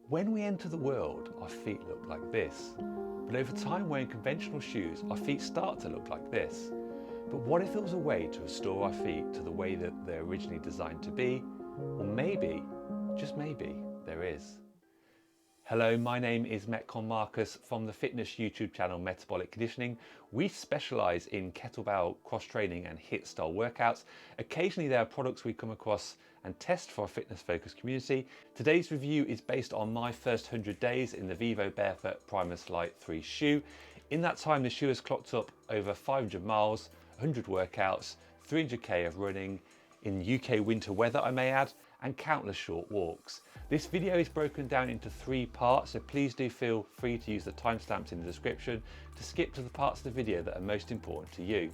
When we enter the world, our feet look like this. But over time, wearing conventional shoes, our feet start to look like this. But what if there was a way to restore our feet to the way that they're originally designed to be? Or maybe, just maybe, there is. Hello, my name is MetConMarcus from the fitness YouTube channel Metabolic Conditioning. We specialise in kettlebell cross-training and HIIT style workouts. Occasionally there are products we come across and test for a fitness focused community. Today's review is based on my first 100 days in the Vivobarefoot Primus Lite 3 shoe. In that time, the shoe has clocked up over 500 miles, 100 workouts, 300k of running, in UK winter weather I may add, and countless short walks. This video is broken down into 3 parts, so please do feel free to use the timestamps in the description to skip to the parts of the video that are most important to you.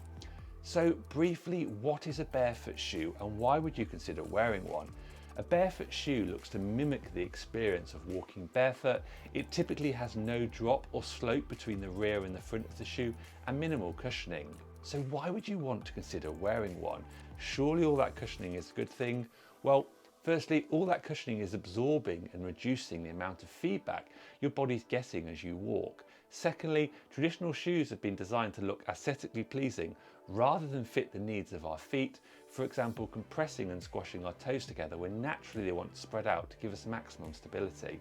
So briefly, what is a barefoot shoe and why would you consider wearing one? A barefoot shoe looks to mimic the experience of walking barefoot. It typically has no drop or slope between the rear and the front of the shoe and minimal cushioning. So why would you want to consider wearing one? Surely all that cushioning is a good thing? Well, firstly, all that cushioning is absorbing and reducing the amount of feedback your body's getting as you walk. Secondly, traditional shoes have been designed to look aesthetically pleasing rather than fit the needs of our feet. For example, compressing and squashing our toes together when naturally they want to spread out to give us maximum stability.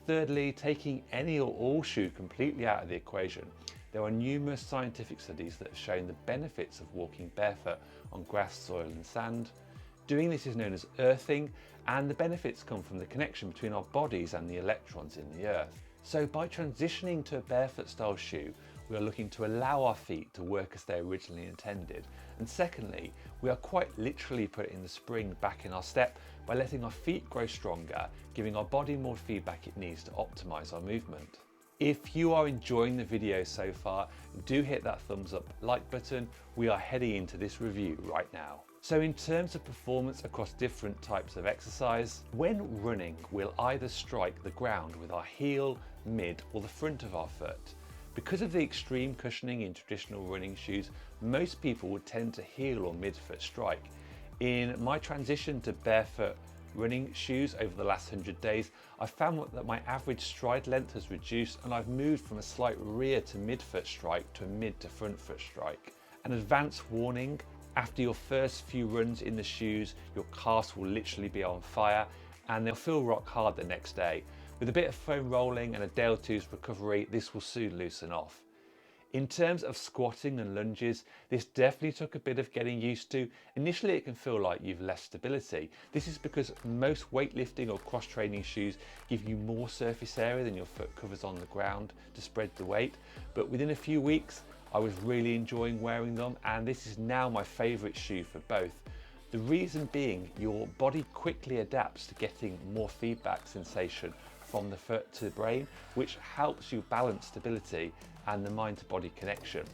Thirdly, taking any or all shoe completely out of the equation, there are numerous scientific studies that have shown the benefits of walking barefoot on grass, soil and sand. Doing this is known as earthing, and the benefits come from the connection between our bodies and the electrons in the earth. So by transitioning to a barefoot style shoe, we are looking to allow our feet to work as they originally intended. And secondly, we are quite literally putting the spring back in our step by letting our feet grow stronger, giving our body more feedback it needs to optimize our movement. If you are enjoying the video so far, do hit that thumbs up like button. We are heading into this review right now. So in terms of performance across different types of exercise, when running, we'll either strike the ground with our heel, mid, or the front of our foot. Because of the extreme cushioning in traditional running shoes, most people would tend to heel or mid-foot strike. In my transition to barefoot running shoes over the last 100 days, I found that my average stride length has reduced and I've moved from a slight rear to mid-foot strike to a mid to front foot strike. An advanced warning: after your first few runs in the shoes, your calves will literally be on fire and they'll feel rock hard the next day. With a bit of foam rolling and a day or two's recovery, this will soon loosen off. In terms of squatting and lunges, this definitely took a bit of getting used to. Initially, it can feel like you've less stability. This is because most weightlifting or cross-training shoes give you more surface area than your foot covers on the ground to spread the weight. But within a few weeks, I was really enjoying wearing them, and this is now my favorite shoe for both. The reason being, your body quickly adapts to getting more feedback sensation from the foot to the brain, which helps you balance stability and the mind to body connection.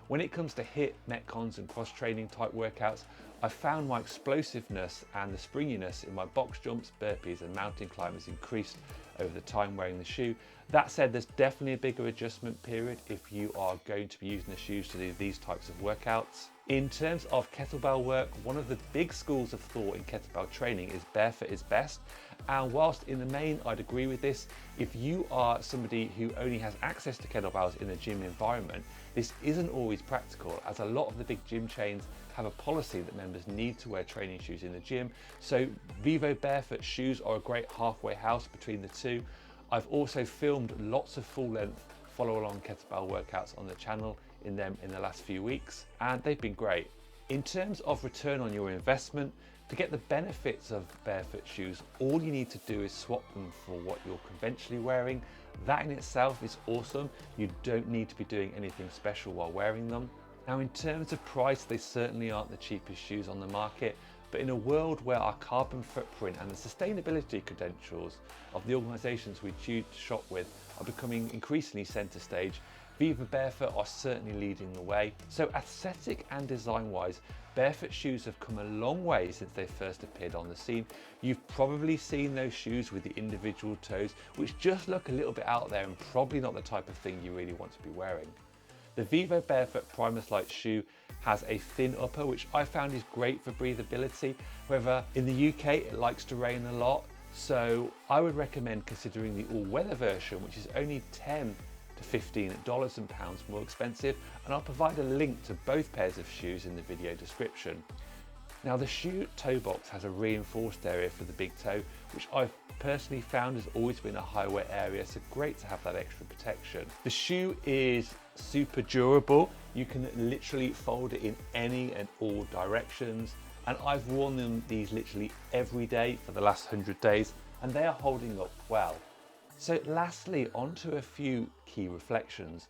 When it comes to HIIT, metcons and cross-training type workouts, I found my explosiveness and the springiness in my box jumps, burpees and mountain climbers increased over the time wearing the shoe. That said, there's definitely a bigger adjustment period if you are going to be using the shoes to do these types of workouts. In terms of kettlebell work, one of the big schools of thought in kettlebell training is barefoot is best. And whilst in the main I'd agree with this, if you are somebody who only has access to kettlebells in a gym environment, this isn't always practical, as a lot of the big gym chains have a policy that members need to wear training shoes in the gym. So Vivobarefoot shoes are a great halfway house between the two. I've also filmed lots of full-length follow-along kettlebell workouts on the channel in the last few weeks, and they've been great. In terms of return on your investment, to get the benefits of barefoot shoes, all you need to do is swap them for what you're conventionally wearing. That in itself is awesome. You don't need to be doing anything special while wearing them. Now, in terms of price, they certainly aren't the cheapest shoes on the market, but in a world where our carbon footprint and the sustainability credentials of the organisations we choose to shop with are becoming increasingly centre stage, Vivobarefoot are certainly leading the way. So aesthetic and design wise, barefoot shoes have come a long way since they first appeared on the scene. You've probably seen those shoes with the individual toes, which just look a little bit out there and probably not the type of thing you really want to be wearing. The Vivobarefoot Primus Lite shoe has a thin upper, which I found is great for breathability. However, in the UK, it likes to rain a lot. So I would recommend considering the all-weather version, which is only $10 to $15 and pounds more expensive, and I'll provide a link to both pairs of shoes in the video description. Now the shoe toe box has a reinforced area for the big toe, which I've personally found has always been a high weight area, so great to have that extra protection. The shoe is super durable. You can literally fold it in any and all directions, and I've worn these literally every day for the last 100 days, and they are holding up well. So lastly, onto a few key reflections.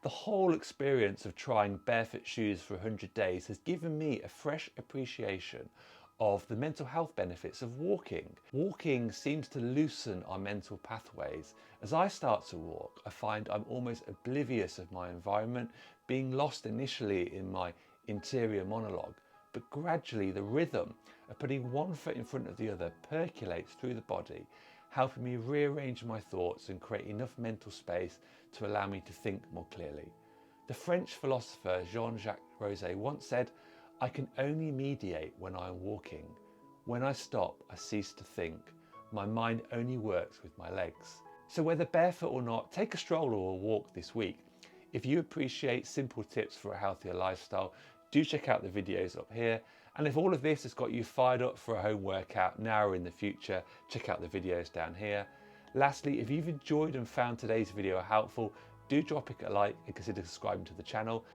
The whole experience of trying barefoot shoes for 100 days has given me a fresh appreciation of the mental health benefits of walking. Walking seems to loosen our mental pathways. As I start to walk, I find I'm almost oblivious of my environment, being lost initially in my interior monologue, but gradually the rhythm of putting one foot in front of the other percolates through the body, helping me rearrange my thoughts and create enough mental space to allow me to think more clearly. The French philosopher Jean-Jacques Rousseau once said, "I can only mediate when I am walking. When I stop, I cease to think. My mind only works with my legs." So whether barefoot or not, take a stroll or a walk this week. If you appreciate simple tips for a healthier lifestyle, do check out the videos up here. And if all of this has got you fired up for a home workout now or in the future, check out the videos down here. Lastly, if you've enjoyed and found today's video helpful, do drop it a like and consider subscribing to the channel.